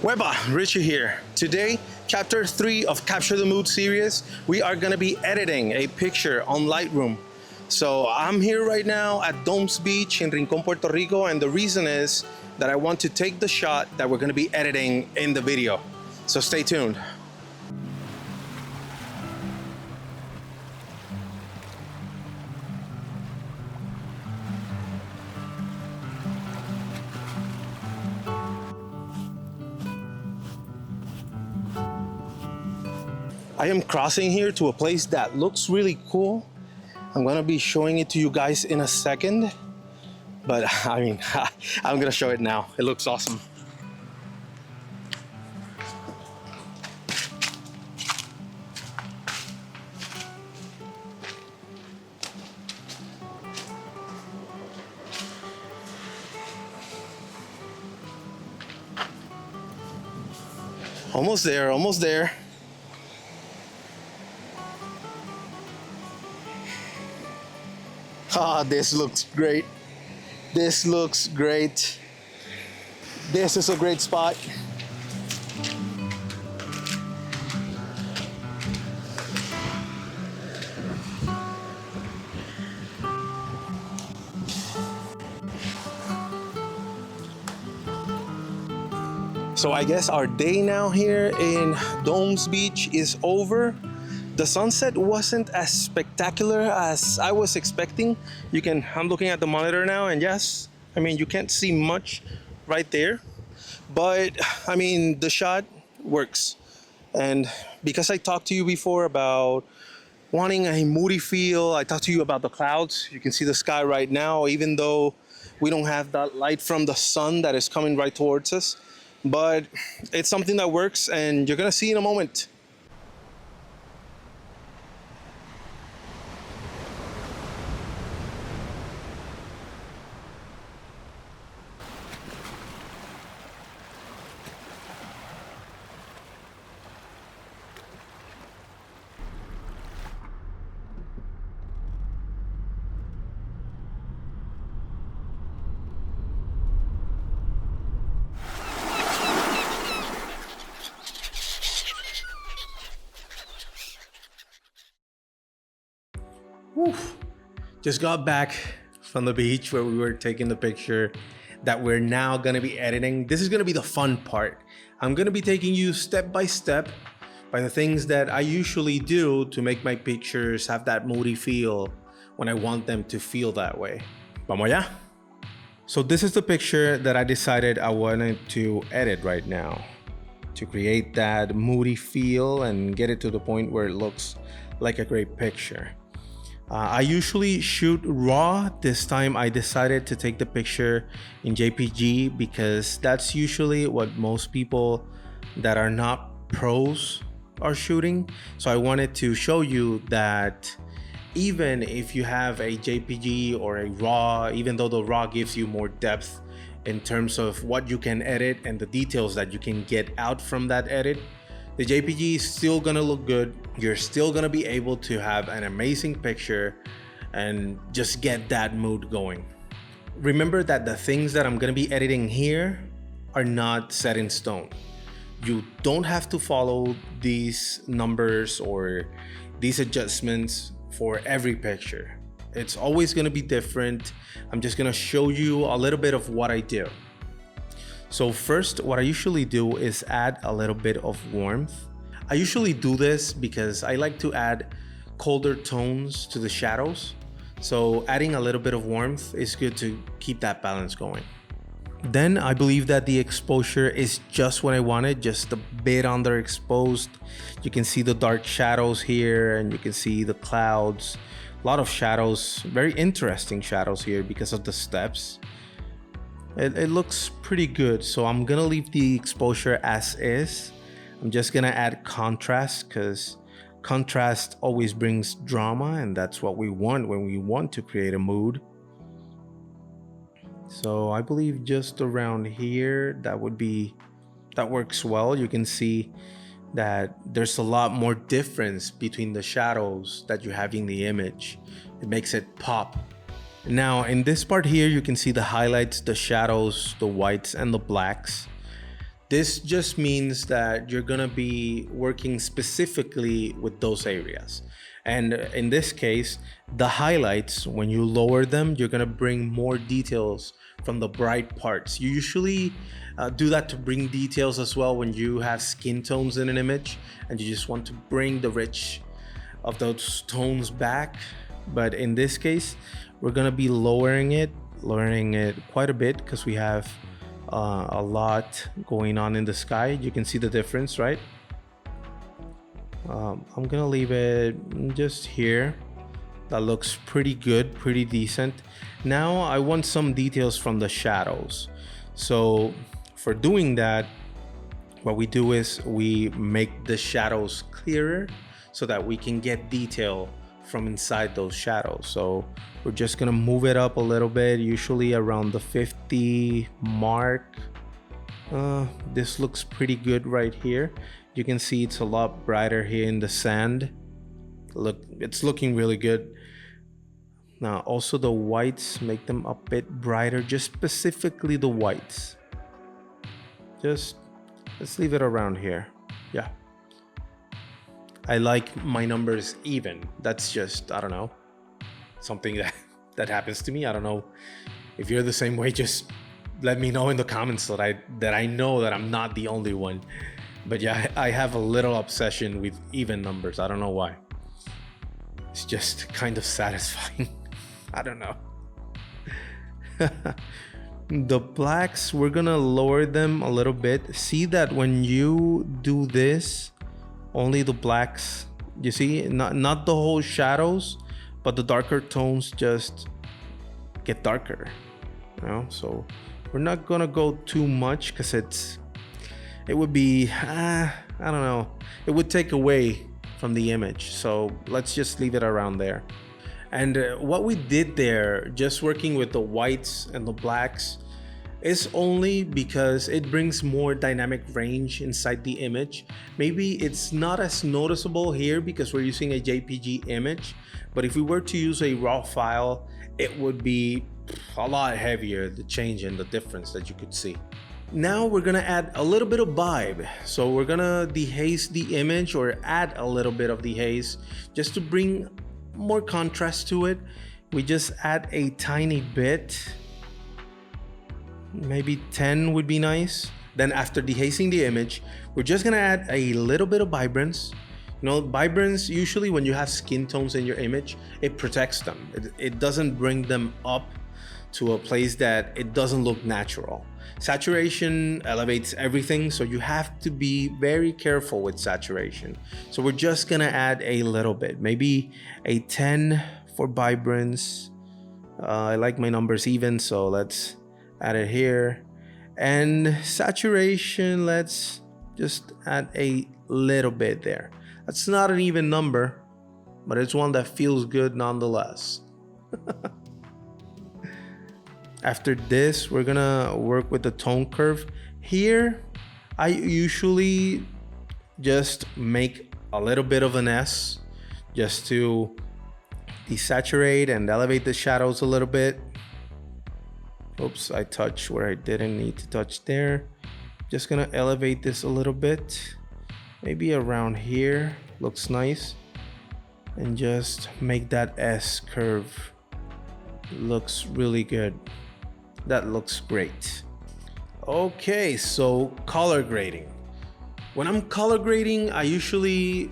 Weba, Richie here. Today, chapter 3 of Capture the Mood series, we are gonna be editing a picture on Lightroom. So I'm here right now at Domes Beach in Rincon, Puerto Rico, and the reason is that I want to take the shot that we're gonna be editing in the video. So stay tuned. I am crossing here to a place that looks really cool. I'm gonna be showing it to you guys in a second, but I mean, I'm gonna show it now. It looks awesome. Almost there, almost there. Ah, this looks great. This looks great. This is a great spot. So I guess our day now here in Domes Beach is over. The sunset wasn't as spectacular as I was expecting. I'm looking at the monitor now, and yes, I mean, you can't see much right there, but I mean, the shot works. And because I talked to you before about wanting a moody feel, I talked to you about the clouds. You can see the sky right now, even though we don't have that light from the sun that is coming right towards us, but it's something that works, and you're gonna see in a moment. Whew. Just got back from the beach where we were taking the picture that we're now gonna be editing. This is gonna be the fun part. I'm gonna be taking you step by step by the things that I usually do to make my pictures have that moody feel when I want them to feel that way. Vamos allá. So this is the picture that I decided I wanted to edit right now to create that moody feel and get it to the point where it looks like a great picture. I usually shoot RAW. This time I decided to take the picture in JPG because that's usually what most people that are not pros are shooting. So I wanted to show you that even if you have a JPG or a RAW, even though the RAW gives you more depth in terms of what you can edit and the details that you can get out from that edit, the JPG is still gonna look good. You're still gonna be able to have an amazing picture and just get that mood going. Remember that the things that I'm gonna be editing here are not set in stone. You don't have to follow these numbers or these adjustments for every picture. It's always gonna be different. I'm just gonna show you a little bit of what I do. So first, what I usually do is add a little bit of warmth. I usually do this because I like to add colder tones to the shadows. So adding a little bit of warmth is good to keep that balance going. Then I believe that the exposure is just what I wanted, just a bit underexposed. You can see the dark shadows here and you can see the clouds. A lot of shadows, very interesting shadows here because of the steps. It looks pretty good, so I'm gonna leave the exposure as is. I'm just gonna add contrast because contrast always brings drama, and that's what we want when we want to create a mood. So I believe just around here, that works well. You can see that there's a lot more difference between the shadows that you have in the image. It makes it pop. Now in this part here, you can see the highlights, the shadows, the whites and the blacks. This just means that you're gonna be working specifically with those areas. And in this case, the highlights, when you lower them, you're gonna bring more details from the bright parts. You usually do that to bring details as well when you have skin tones in an image and you just want to bring the rich of those tones back. But in this case, we're gonna be lowering it quite a bit because we have a lot going on in the sky. You can see the difference, right? I'm gonna leave it just here. That looks pretty good, pretty decent. Now I want some details from the shadows. So for doing that, what we do is we make the shadows clearer so that we can get detail from inside those shadows. So we're just gonna move it up a little bit, usually around the 50 mark. This looks pretty good right here. You can see it's a lot brighter here in the sand. Look, it's looking really good. Now also the whites, make them a bit brighter, just specifically the whites. Just let's leave it around here. Yeah. I like my numbers even. That's just, I don't know, something that happens to me. I don't know if you're the same way. Just let me know in the comments that I know that I'm not the only one. But yeah, I have a little obsession with even numbers. I don't know why. It's just kind of satisfying. I don't know. The blacks, we're gonna lower them a little bit. See that when you do this, only the blacks, you see, not the whole shadows, but the darker tones just get darker, you know? So we're not gonna go too much because it would be, I don't know, it would take away from the image. So let's just leave it around there. And what we did there, just working with the whites and the blacks, is only because it brings more dynamic range inside the image. Maybe it's not as noticeable here because we're using a JPG image, but if we were to use a raw file, it would be a lot heavier, the change and the difference that you could see. Now we're gonna add a little bit of vibe. So we're gonna dehaze the image or add a little bit of dehaze just to bring more contrast to it. We just add a tiny bit. Maybe 10 would be nice. Then after dehazing the image, we're just gonna add a little bit of vibrance. You know, vibrance, usually when you have skin tones in your image, it protects them. It doesn't bring them up to a place that it doesn't look natural. Saturation elevates everything, so you have to be very careful with saturation. So we're just gonna add a little bit, maybe a 10 for vibrance. I like my numbers even, so let's add it here. And saturation, let's just add a little bit there. That's not an even number, but it's one that feels good nonetheless. After this, we're gonna work with the tone curve. Here, I usually just make a little bit of an S just to desaturate and elevate the shadows a little bit. Oops, I touched where I didn't need to touch there. Just gonna elevate this a little bit. Maybe around here, looks nice. And just make that S curve. Looks really good. That looks great. Okay, so color grading. When I'm color grading, I usually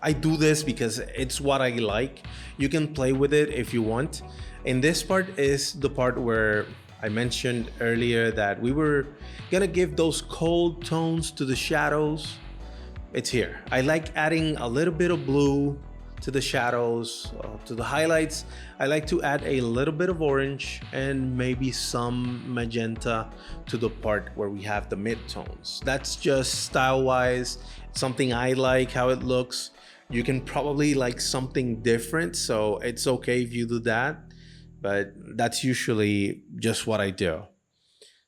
I do this because it's what I like. You can play with it if you want. And this part is the part where I mentioned earlier that we were gonna give those cold tones to the shadows. It's here. I like adding a little bit of blue to the shadows, to the highlights. I like to add a little bit of orange and maybe some magenta to the part where we have the mid-tones. That's just style-wise, something I like how it looks. You can probably like something different, so it's okay if you do that, but that's usually just what I do.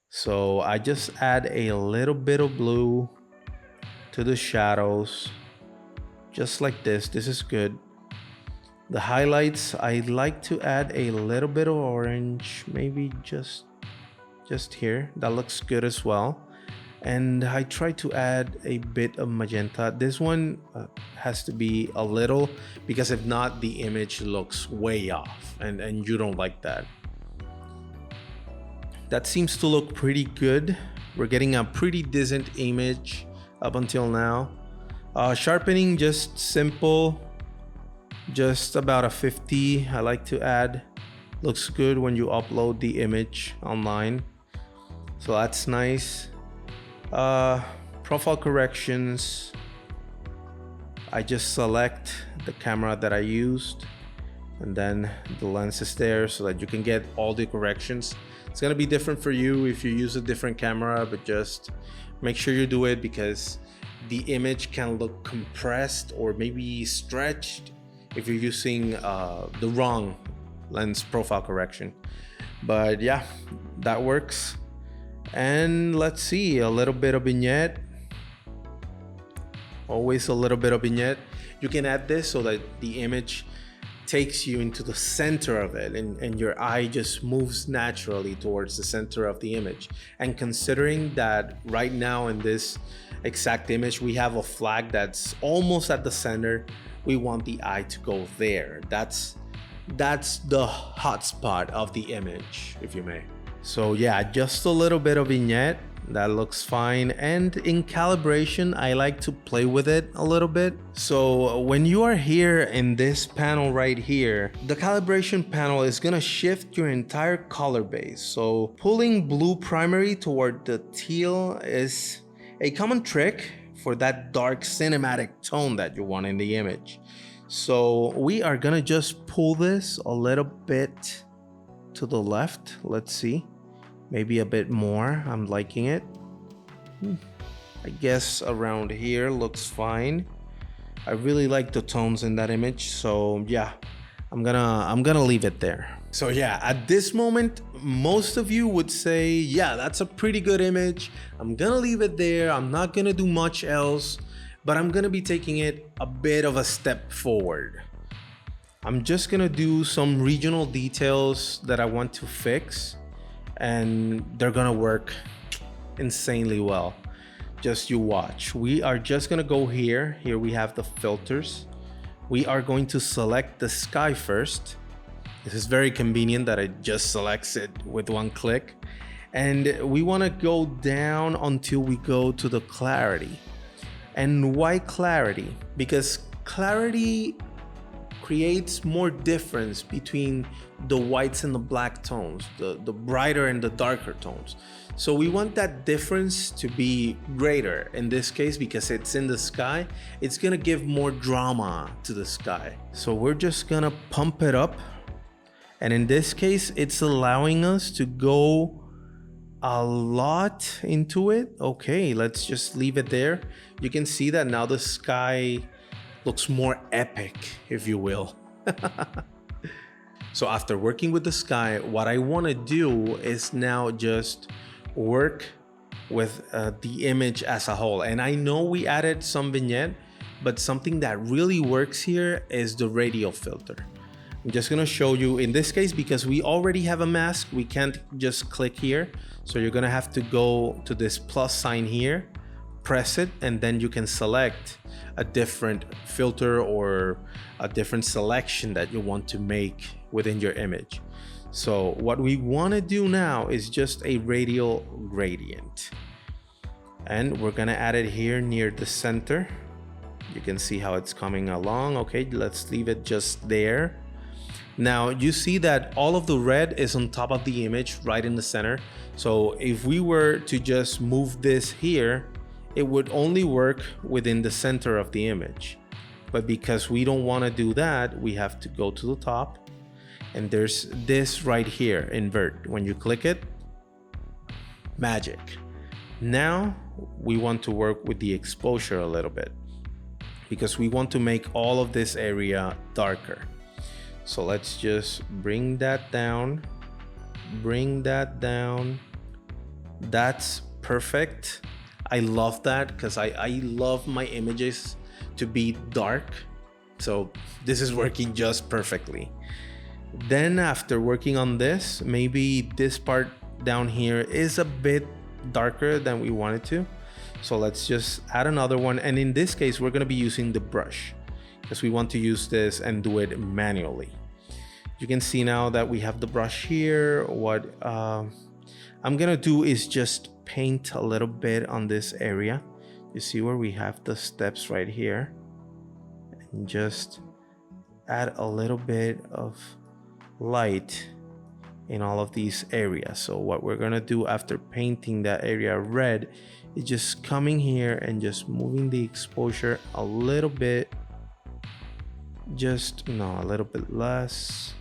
So I just add a little bit of blue to the shadows, just like this. This is good. The highlights, I like to add a little bit of orange, maybe just here. That looks good as well. And I try to add a bit of magenta. This one has to be a little, because if not, the image looks way off, and you don't like that. That seems to look pretty good. We're getting a pretty decent image up until now. Sharpening, just simple, just about a 50. I like to add. Looks good when you upload the image online, so that's nice. Profile corrections, I just select the camera that I used, and then the lens is there so that you can get all the corrections. It's gonna be different for you if you use a different camera, but just make sure you do it, because the image can look compressed or maybe stretched if you're using the wrong lens profile correction. But yeah, that works. And let's see, a little bit of vignette. Always a little bit of vignette. You can add this so that the image takes you into the center of it, and your eye just moves naturally towards the center of the image. And considering that right now in this exact image we have a flag that's almost at the center, we want the eye to go there. That's the hot spot of the image, if you may. So yeah, just a little bit of vignette, that looks fine. And in calibration, I like to play with it a little bit. So when you are here in this panel right here, the calibration panel is gonna shift your entire color base. So pulling blue primary toward the teal is a common trick for that dark cinematic tone that you want in the image. So we are gonna just pull this a little bit to the left. Let's see, maybe a bit more. I'm liking it. I guess around here looks fine. I really like the tones in that image, so yeah, I'm gonna leave it there. So yeah, at this moment, most of you would say, yeah, that's a pretty good image. I'm gonna leave it there. I'm not gonna do much else, but I'm gonna be taking it a bit of a step forward. I'm just gonna do some regional details that I want to fix, and they're gonna work insanely well. Just you watch. We are just gonna go here. Here we have the filters. We are going to select the sky first. This is very convenient that it just selects it with one click. And we wanna go down until we go to the clarity. And why clarity? Because clarity creates more difference between the whites and the black tones, the brighter and the darker tones. So we want that difference to be greater in this case, because it's in the sky. It's gonna give more drama to the sky. So we're just gonna pump it up. And in this case, it's allowing us to go a lot into it. Okay, let's just leave it there. You can see that now the sky looks more epic, if you will. So after working with the sky, what I want to do is now just work with the image as a whole. And I know we added some vignette, but something that really works here is the radial filter. I'm just gonna show you in this case, because we already have a mask, we can't just click here. So you're gonna have to go to this plus sign here, press it, and then you can select a different filter or a different selection that you want to make within your image. So what we want to do now is just a radial gradient, and we're gonna add it here near the center. You can see how it's coming along. Okay, let's leave it just there. Now you see that all of the red is on top of the image right in the center. So if we were to just move this here, it would only work within the center of the image. But because we don't want to do that, we have to go to the top, and there's this right here, invert. When you click it, magic. Now we want to work with the exposure a little bit, because we want to make all of this area darker. So let's just bring that down, bring that down. That's perfect. I love that, because I love my images to be dark. So this is working just perfectly. Then after working on this, maybe this part down here is a bit darker than we wanted to. So let's just add another one. And in this case, we're gonna be using the brush because we want to use this and do it manually. You can see now that we have the brush here. What I'm gonna do is just paint a little bit on this area. You see where we have the steps right here, and just add a little bit of light in all of these areas. So what we're gonna do after painting that area red is just coming here and just moving the exposure a little bit, just a little bit less,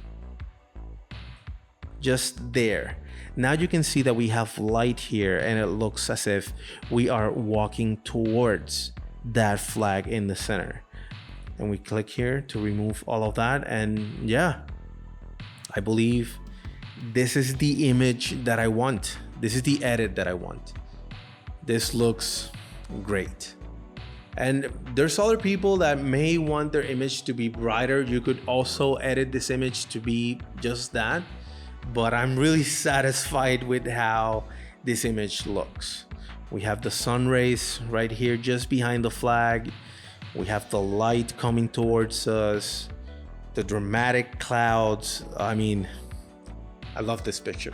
just there. Now you can see that we have light here and it looks as if we are walking towards that flag in the center. And we click here to remove all of that, and yeah, I believe this is the image that I want. This is the edit that I want. This looks great. And there's other people that may want their image to be brighter. You could also edit this image to be just that, but I'm really satisfied with how this image looks. We have the sun rays right here just behind the flag. We have the light coming towards us, the dramatic clouds. I mean, I love this picture.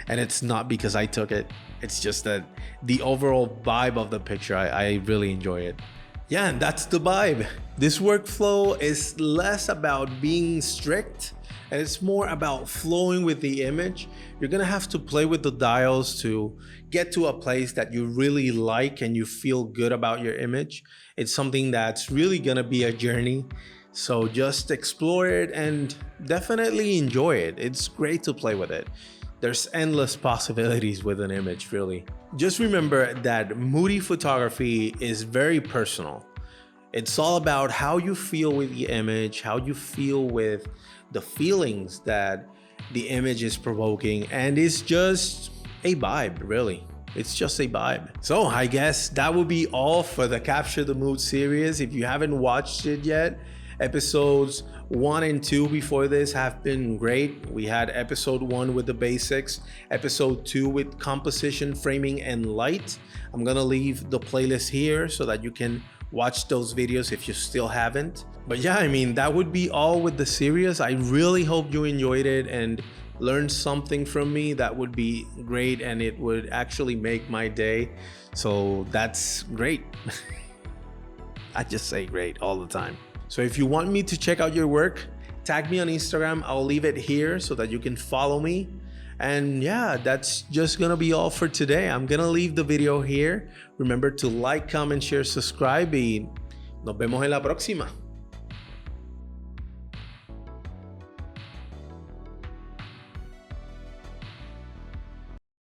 And it's not because I took it. It's just that the overall vibe of the picture, I really enjoy it. Yeah, and that's the vibe. This workflow is less about being strict and it's more about flowing with the image. You're gonna have to play with the dials to get to a place that you really like and you feel good about your image. It's something that's really gonna be a journey. So just explore it and definitely enjoy it. It's great to play with it. There's endless possibilities with an image, really. Just remember that Moody photography is very personal. It's all about how you feel with the image, how you feel with the feelings that the image is provoking, and it's just a vibe, really. It's just a vibe. So I guess that would be all for the Capture the Mood series. If you haven't watched it yet, episodes 1 and 2 before this have been great. We had episode 1 with the basics, episode 2 with composition, framing, and light. I'm gonna leave the playlist here so that you can watch those videos if you still haven't. But yeah, I mean, that would be all with the series. I really hope you enjoyed it and learned something from me. That would be great, and it would actually make my day. So that's great. I just say great all the time. So if you want me to check out your work, tag me on Instagram. I'll leave it here so that you can follow me. And yeah, that's just gonna be all for today. I'm gonna leave the video here. Remember to like, comment, share, subscribe, y nos vemos en la próxima.